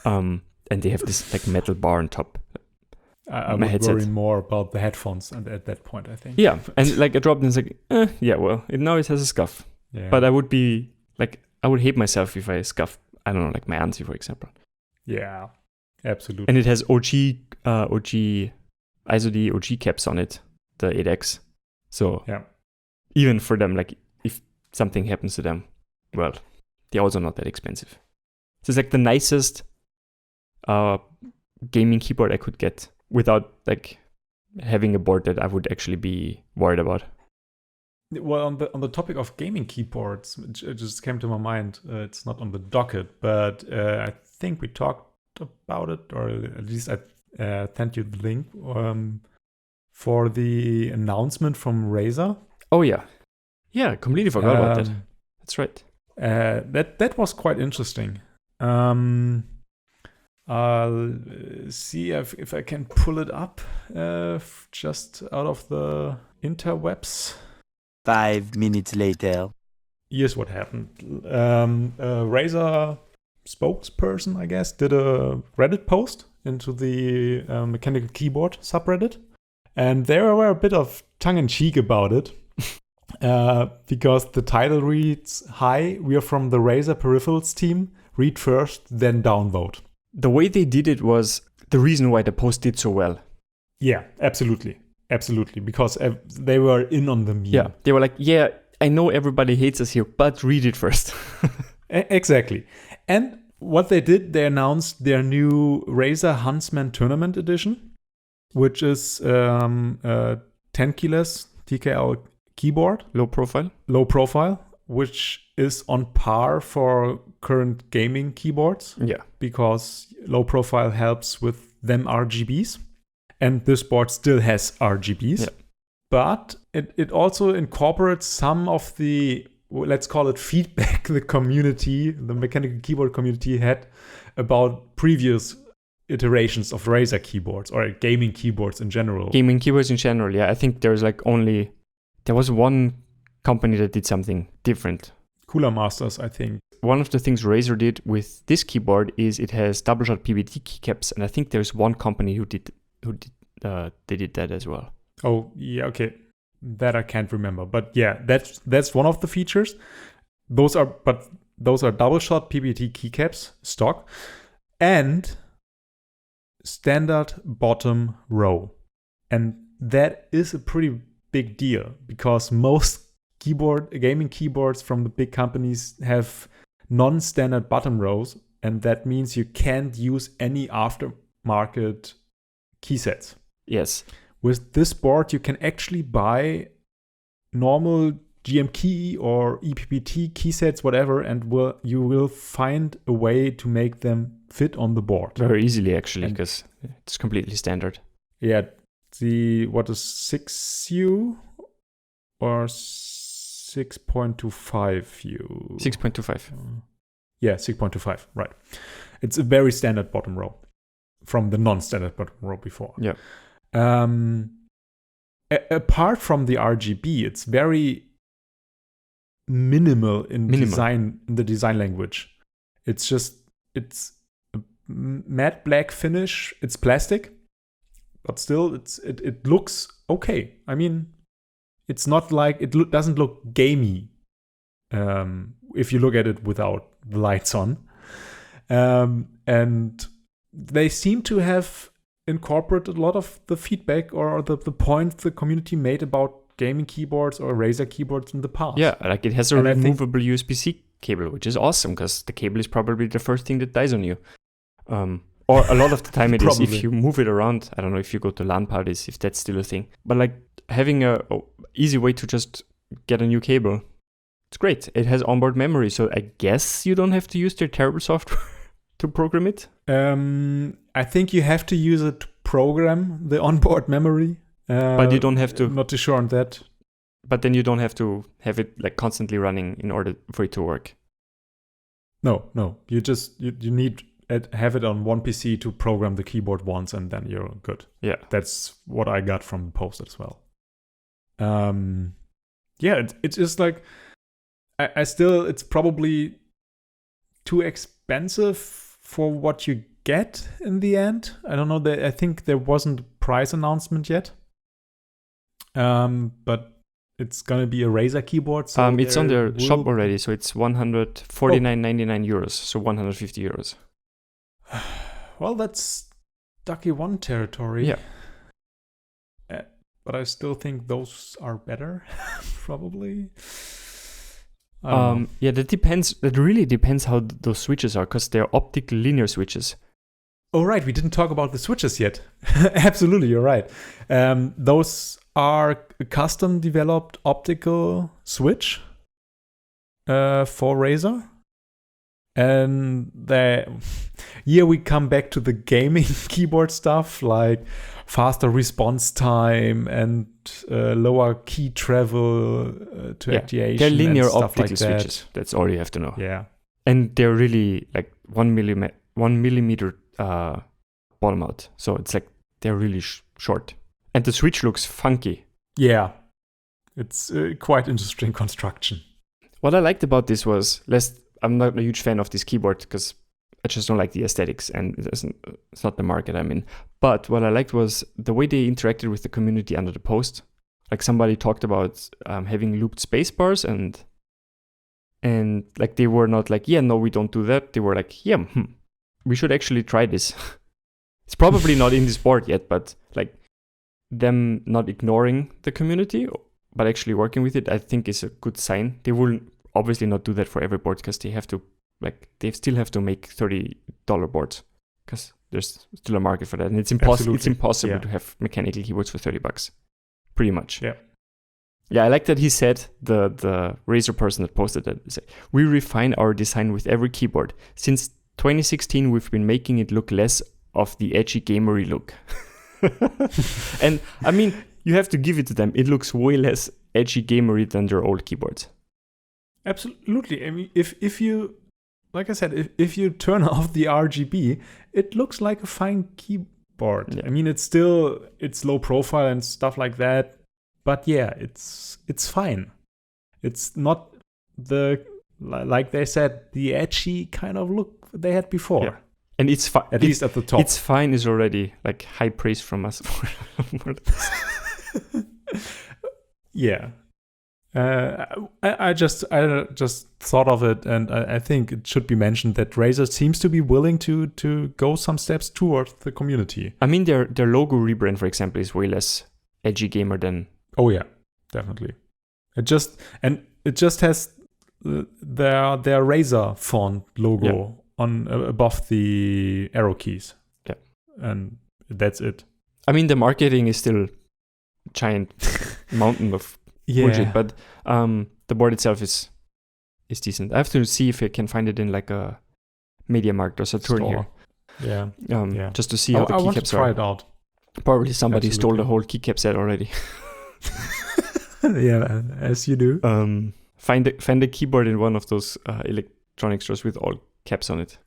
And they have this like metal bar on top. I would worry more about the headphones at that point, I think. Yeah, and like I dropped and it's like, now it has a scuff. Yeah. But I would be like, I would hate myself if I scuff, I don't know, like my ANSI, for example. Yeah, absolutely. And it has ISO-D OG caps on it, the 8X. So even for them, like if something happens to them, well, they're also not that expensive. So it's like the nicest gaming keyboard I could get without like having a board that I would actually be worried about. Well, on the topic of gaming keyboards, it just came to my mind. It's not on the docket, but I think we talked about it, or at least I sent you the link for the announcement from Razer. Oh yeah, completely forgot about that. That's right. That was quite interesting. I'll see if I can pull it up just out of the interwebs. 5 minutes later. Here's what happened. Razer spokesperson, I guess, did a Reddit post into the mechanical keyboard subreddit. And they were a bit of tongue-in-cheek about it. Because the title reads, "Hi, we are from the Razer peripherals team. Read first, then downvote." The way they did it was the reason why the post did so well. Yeah, absolutely. Absolutely. Because they were in on the meme. Yeah, they were like, I know everybody hates us here, but read it first. Exactly. And what they did, they announced their new Razer Huntsman Tournament Edition, which is 10 keyless TKL keyboard. Low profile, which is on par for current gaming keyboards. Yeah. Because low profile helps with them RGBs. And this board still has RGBs. Yeah. But it also incorporates some of the, let's call it feedback, the mechanical keyboard community had about previous iterations of Razer keyboards or gaming keyboards in general. Gaming keyboards in general, yeah. I think there was one company that did something different. Cooler Masters, I think. One of the things Razer did with this keyboard is it has double shot PBT keycaps, and I think there's one company who did that as well. Oh yeah, okay, that I can't remember, but yeah, that's one of the features. Those are double shot PBT keycaps stock and standard bottom row, and that is a pretty big deal because most gaming keyboards from the big companies have non-standard bottom rows, and that means you can't use any aftermarket key sets. Yes. With this board, you can actually buy normal GM key or EPPT key sets, whatever, and you will find a way to make them fit on the board. Very easily, actually, because it's completely standard. Yeah. What is 6U or 6.25U? 6.25. Yeah, 6.25. Right. It's a very standard bottom row from the non-standard bottom row before. Yeah. Apart from the RGB, it's very minimal in design, in the design language. It's a matte black finish. It's plastic, but still it looks okay. I mean, it's not like doesn't look gamey if you look at it without the lights on. And they seem to have incorporated a lot of the feedback or the point the community made about gaming keyboards or Razer keyboards in the past. Yeah, like it has a removable USB-C cable, which is awesome because the cable is probably the first thing that dies on you. Or a lot of the time it is if you move it around. I don't know if you go to LAN parties, if that's still a thing. But like having a easy way to just get a new cable, it's great. It has onboard memory, so I guess you don't have to use their terrible software to program it. I think you have to use it to program the onboard memory. But you don't have to. Not too sure on that. But then you don't have to have it like constantly running in order for it to work. No. You just you need have it on one PC to program the keyboard once, and then you're good. Yeah, that's what I got from the post as well. Yeah, it's just like I still it's probably too expensive for what you get in the end. I don't know. I think there wasn't a price announcement yet. But it's gonna be a Razer keyboard. So it's on their shop already, so it's 149.99 euros, so 150 euros. Well, that's Ducky 1 territory. Yeah. But I still think those are better, probably. Yeah, that depends. That really depends how those switches are, because they're optical linear switches. Oh, right. We didn't talk about the switches yet. Absolutely, you're right. Those are a custom developed optical switch for Razer. And here we come back to the gaming keyboard stuff, like faster response time and lower key travel to activation. They're linear and optical like switches. That's all you have to know. Yeah. And they're really like 1 millimeter bottom out. So it's like they're really short. And the switch looks funky. Yeah. It's quite interesting construction. What I liked about this was I'm not a huge fan of this keyboard because I just don't like the aesthetics and it's not the market I'm in. But what I liked was the way they interacted with the community under the post. Like somebody talked about having looped space bars and like they were not like, yeah, no, we don't do that. They were like, yeah, we should actually try this. It's probably not in this board yet, but like them not ignoring the community, but actually working with it, I think is a good sign. They will obviously not do that for every board because they still have to make $30 boards because there's still a market for that, and it's impossible to have mechanical keyboards for $30, pretty much. Yeah, I like that he said, the Razer person that posted that, said, we refine our design with every keyboard. Since 2016, we've been making it look less of the edgy gamery look. And I mean, you have to give it to them. It looks way less edgy gamery than their old keyboards. Absolutely. I mean, if you, like I said, if you turn off the RGB, it looks like a fine keyboard. Yeah. I mean, it's low profile and stuff like that, but yeah, it's fine. It's not like they said, the edgy kind of look they had before. Yeah. And it's fine. At least at the top. It's fine is already like high praise from us for this. Yeah. I just thought of it, and I think it should be mentioned that Razer seems to be willing to go some steps towards the community. I mean, their logo rebrand, for example, is way less edgy gamer than. Oh yeah, definitely. It just has their Razer font logo on above the arrow keys. Yeah, and that's it. I mean, the marketing is still a giant mountain of. Bullshit, but the board itself is decent. I have to see if I can find it in like a MediaMarkt or Saturn here. Yeah. Just to see how the keycaps are. I want to try it out. Probably somebody stole the whole keycap set already. Yeah, as you do. Find a keyboard in one of those electronic stores with all caps on it.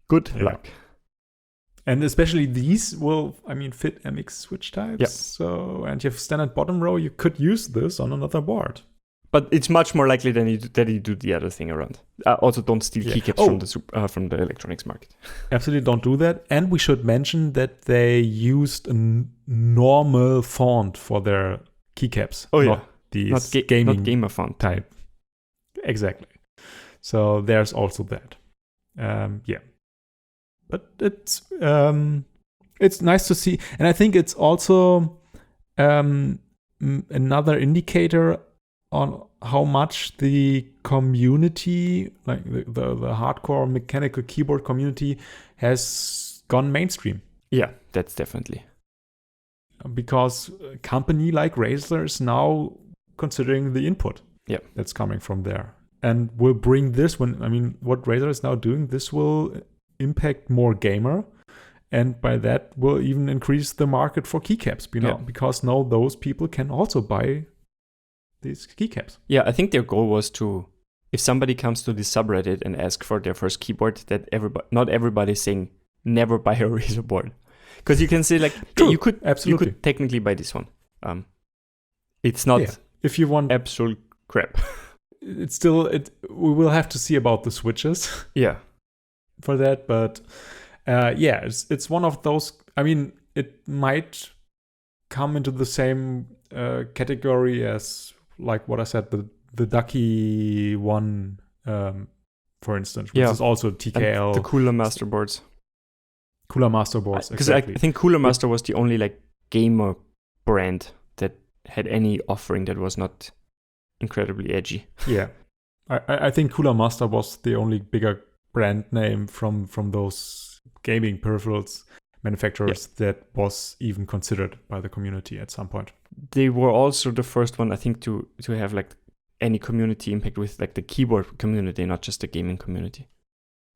Good Yeah. luck. And especially these will, fit MX switch types. Yeah. So, and you have standard bottom row, you could use this on another board. But it's much more likely that you do the other thing around. Also, don't steal keycaps from the electronics market. Absolutely don't do that. And we should mention that they used a normal font for their keycaps. Oh, yeah. Not these gaming not gamer font type. Exactly. So there's also that. But it's nice to see. And I think it's also another indicator on how much the community, like the hardcore mechanical keyboard community, has gone mainstream. Yeah, that's definitely. Because a company like Razer is now considering the input that's coming from there. And will bring this what Razer is now doing, this will impact more gamer. And by that will even increase the market for keycaps, because now those people can also buy these keycaps. Yeah, I think their goal was to, if somebody comes to the subreddit and asks for their first keyboard, that not everybody is saying never buy a Razer board, because you can say like you could technically buy this one. It's not if you want absolute crap. It's still we will have to see about the switches. Yeah, for that, but it's one of those. It might come into the same category as, like what I said, the Ducky one, for instance, which is also TKL. And the Cooler Master boards. Cooler Master boards, because exactly. I think Cooler Master was the only like gamer brand that had any offering that was not incredibly edgy. Yeah, I think Cooler Master was the only bigger brand name from those gaming peripherals manufacturers that was even considered by the community at some point. They were also the first one, I think, to have like any community impact with like the keyboard community, not just the gaming community.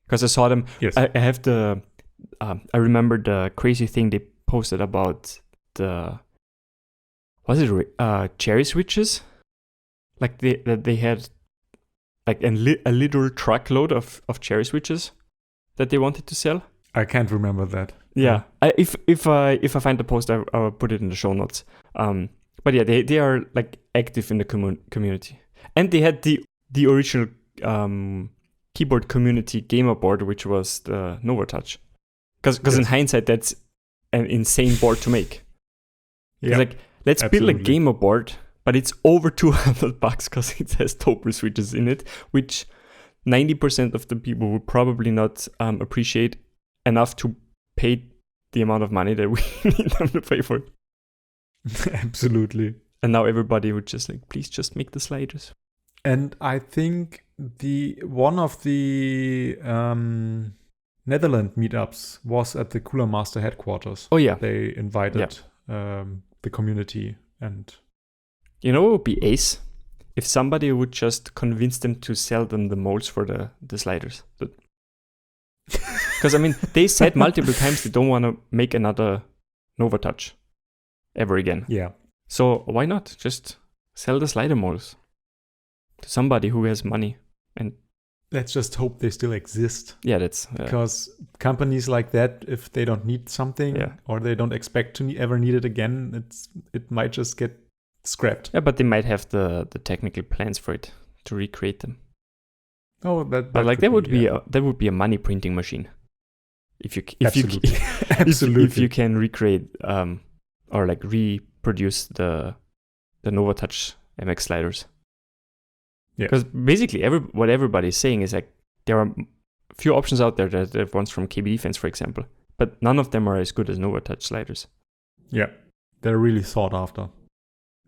Because I saw them. Yes. I have I remember the crazy thing they posted about cherry switches, like they had like a literal truckload of cherry switches that they wanted to sell. I can't remember that. Yeah, if I find the post, I'll put it in the show notes. But yeah, they are like active in the community, and they had the original keyboard community gamer board, which was the Nova Touch. Because in hindsight, that's an insane board to make. Yeah, like let's build a gamer board, but it's over $200 because it has toggle switches in it, which 90% of the people would probably not appreciate enough to pay the amount of money that we need them to pay for it. Absolutely. And now everybody would just like, please just make the sliders. And I think one of the Netherlands meetups was at the Cooler Master headquarters. Oh yeah, they invited the community, and you know what would be ace? If somebody would just convince them to sell them the molds for the sliders. Because they said multiple times they don't want to make another Nova Touch ever again. Yeah. So why not just sell the slider molds to somebody who has money? And let's just hope they still exist. Yeah, that's because companies like that, if they don't need something or they don't expect to ever need it again, it might just get scrapped. Yeah, but they might have the technical plans for it to recreate them. Oh, that would be a money printing machine. If you Absolutely. if you can recreate or like reproduce the Nova Touch MX sliders. Yeah. Because basically what everybody's saying is like there are a few options out there that are ones from KB Defense, for example, but none of them are as good as Nova Touch sliders. Yeah, they're really sought after.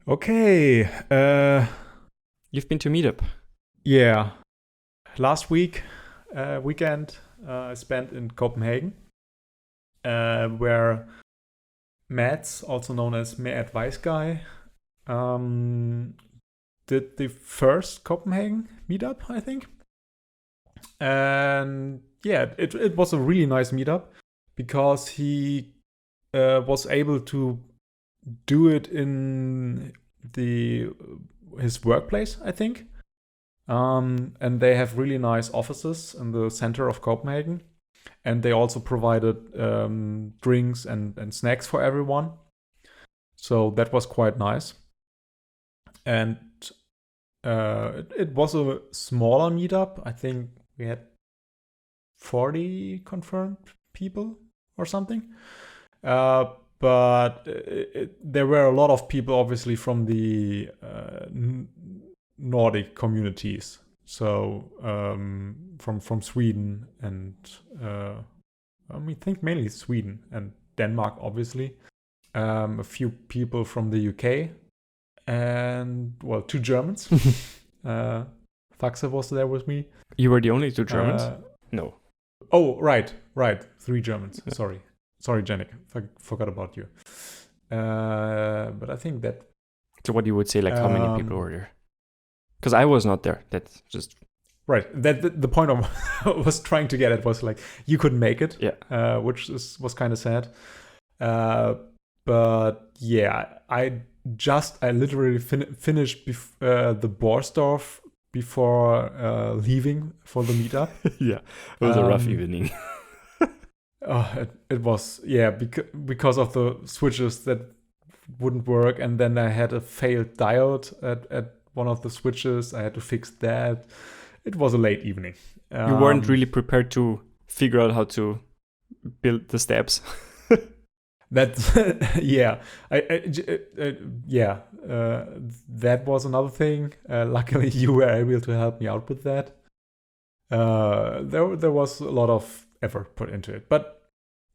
Okay. You've been to meetup. Yeah. Last weekend, I spent in Copenhagen, where Mads, also known as My Advice Guy, did the first Copenhagen meetup, I think. And yeah, it was a really nice meetup because he was able to do it in his workplace, I think. And they have really nice offices in the center of Copenhagen. And they also provided drinks and snacks for everyone. So that was quite nice. And it was a smaller meetup. I think we had 40 confirmed people or something. But there were a lot of people, obviously, from the Nordic communities. So from Sweden and I think mainly Sweden and Denmark, obviously. A few people from the UK and, well, 2 Germans. Faxe was there with me. You were the only 2 Germans? No. Oh, right. 3 Germans. Yeah. Sorry, Janik. Forgot about you. But I think that... So what you would say, like how many people were there? Because I was not there. That's just... Right. That the point I was trying to get at was like, you couldn't make it. Yeah. Which was kind of sad. But yeah, I literally finished the Borsdorf before leaving for the meetup. Yeah, it was a rough evening. It was, yeah, because of the switches that wouldn't work, and then I had a failed diode at one of the switches. I had to fix that. It was a late evening. You weren't really prepared to figure out how to build the steps. That yeah, that was another thing. Luckily, you were able to help me out with that. There was a lot of effort put into it, but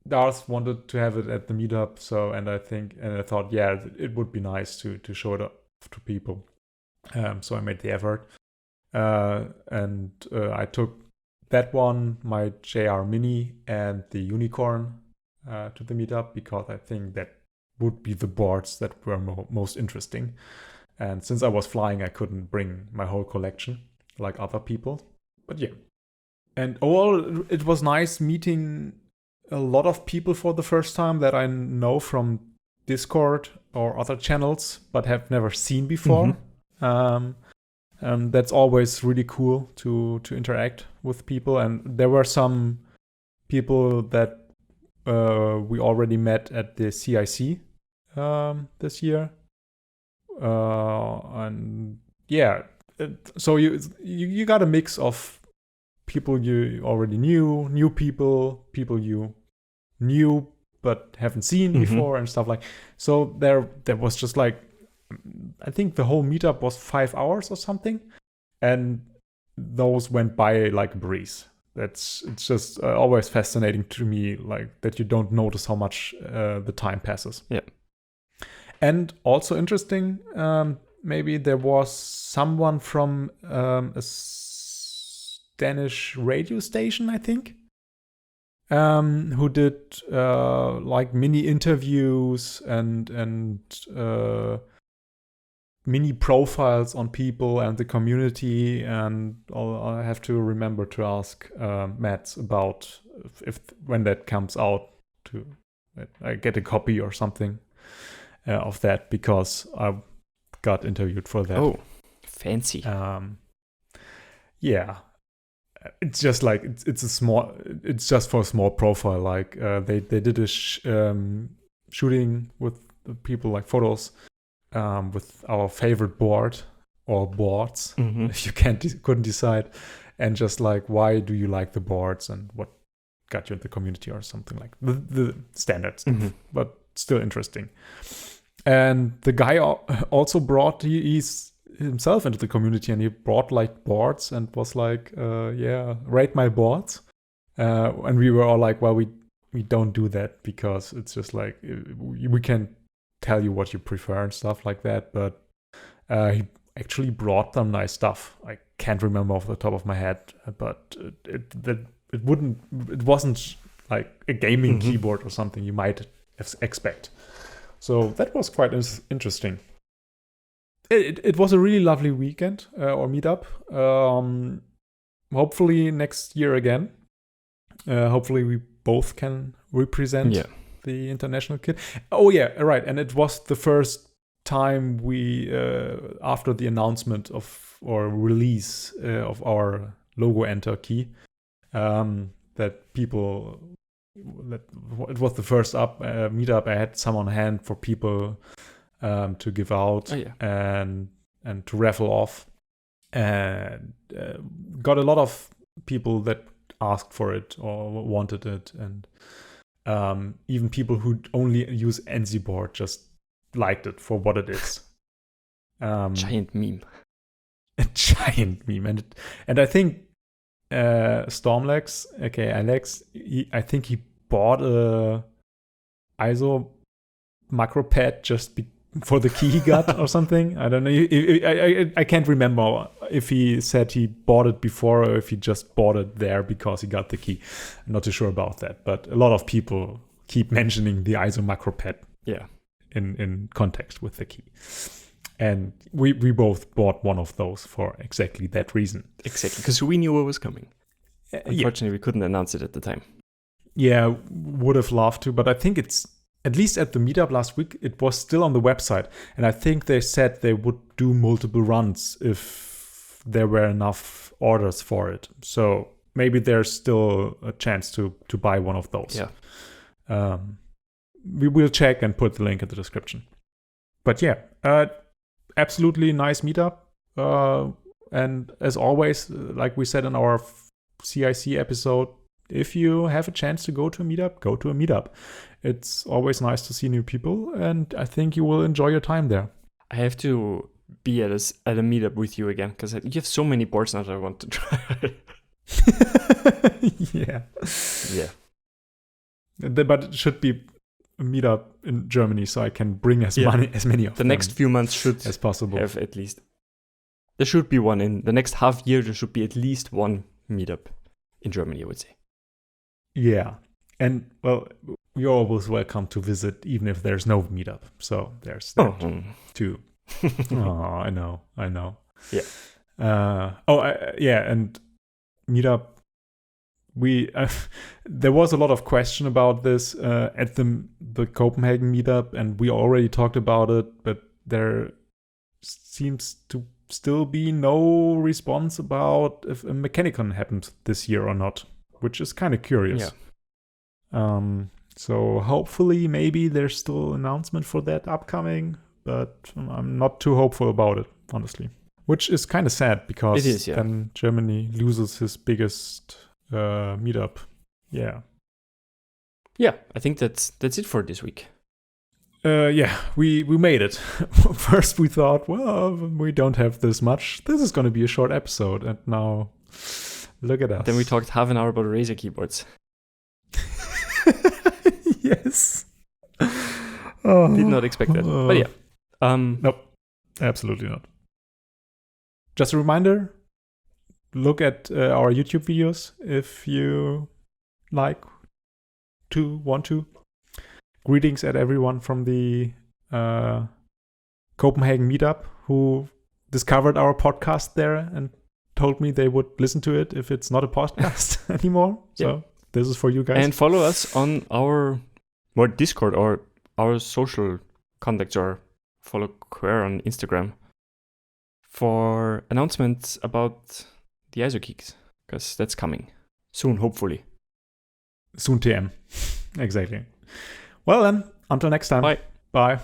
Darth wanted to have it at the meetup, and I thought, yeah, it would be nice to show it off to people. So I made the effort, and I took that one, my JR Mini and the Unicorn, to the meetup, because I think that would be the boards that were most interesting. And since I was flying, I couldn't bring my whole collection like other people. But yeah. And overall, it was nice meeting a lot of people for the first time that I know from Discord or other channels, but have never seen before. And that's always really cool to interact with people. And there were some people that we already met at the CIC this year, and yeah, so you got a mix of people you already knew, new people you knew but haven't seen before, and stuff like. So there was just like, I think the whole meetup was 5 hours or something, and those went by like a breeze. It's just always fascinating to me, like that you don't notice how much the time passes. Yeah. And also interesting, maybe there was someone from a Danish radio station, I think, who did like mini interviews and mini profiles on people and the community, and I have to remember to ask Matt about if when that comes out, to I get a copy or something of that, because I got interviewed for that. Oh, fancy. Yeah, it's just like it's just for a small profile. Like they did a shooting with people, like photos. With our favorite board or boards, if you couldn't decide, and just like, why do you like the boards and what got you in the community or something, like the standard stuff, but still interesting. And the guy also brought he's himself into the community, and he brought like boards and was like, yeah, rate my boards, and we were all like, well, we don't do that, because it's just like we can tell you what you prefer and stuff like that. But he actually brought some nice stuff. I can't remember off the top of my head, but it wasn't like a gaming keyboard or something you might expect. So that was quite interesting. It was a really lovely weekend or meetup. Hopefully next year again. Hopefully we both can represent the international kit. Oh yeah, right. And it was the first time we after the announcement of or release of our logo enter key, that people that it was the first meetup. I had some on hand for people to give out and to raffle off, and got a lot of people that asked for it or wanted it, and even people who only use NZ board just liked it for what it is. Giant meme. A giant meme, and I think Stormlex, a.k.a. Alex, I think he bought a ISO macro pad just for the key he got or something. I don't know. I can't remember if he said he bought it before or if he just bought it there because he got the key. I'm not too sure about that, but a lot of people keep mentioning the ISO macro pad. Yeah. In context with the key. And we both bought one of those for exactly that reason. Exactly, because we knew it was coming. Unfortunately, we couldn't announce it at the time. Yeah, would have loved to, but I think it's, at least at the meetup last week, it was still on the website. And I think they said they would do multiple runs if there were enough orders for it. So maybe there's still a chance to buy one of those. Yeah. We will check and put the link in the description. But yeah, absolutely nice meetup. And as always, like we said in our CIC episode, if you have a chance to go to a meetup, go to a meetup. It's always nice to see new people, and I think you will enjoy your time there. I have to be at a meetup with you again, because you have so many boards now that I want to try. Yeah. Yeah. But it should be a meetup in Germany, so I can bring as many of them. The next few months should as possible have at least. There should be one in the next half year. There should be at least one meetup in Germany, I would say. Yeah, and well, you're always welcome to visit, even if there's no meetup. So there's that too. Oh, I know. Yeah. And meetup. There was a lot of question about this at the Copenhagen meetup, and we already talked about it, but there seems to still be no response about if a Mechanicon happened this year or not, which is kind of curious. Yeah. So hopefully maybe there's still an announcement for that upcoming, but I'm not too hopeful about it, honestly. Which is kind of sad because then Germany loses his biggest meetup. Yeah, I think that's it for this week. We made it. First we thought, well, we don't have this much, this is going to be a short episode, and now look at us. Then we talked half an hour about Razer keyboards. Yes. Did not expect that, but yeah. Nope, absolutely not. Just a reminder, look at our YouTube videos if you want to. Greetings at everyone from the Copenhagen meetup who discovered our podcast there and told me they would listen to it if it's not a podcast anymore. So this is for you guys. And follow us on our Discord or our social contacts, or follow Kwer on Instagram for announcements about the ISO kicks, because that's coming soon, hopefully. Soon TM. Exactly. Well then, until next time. Bye. Bye.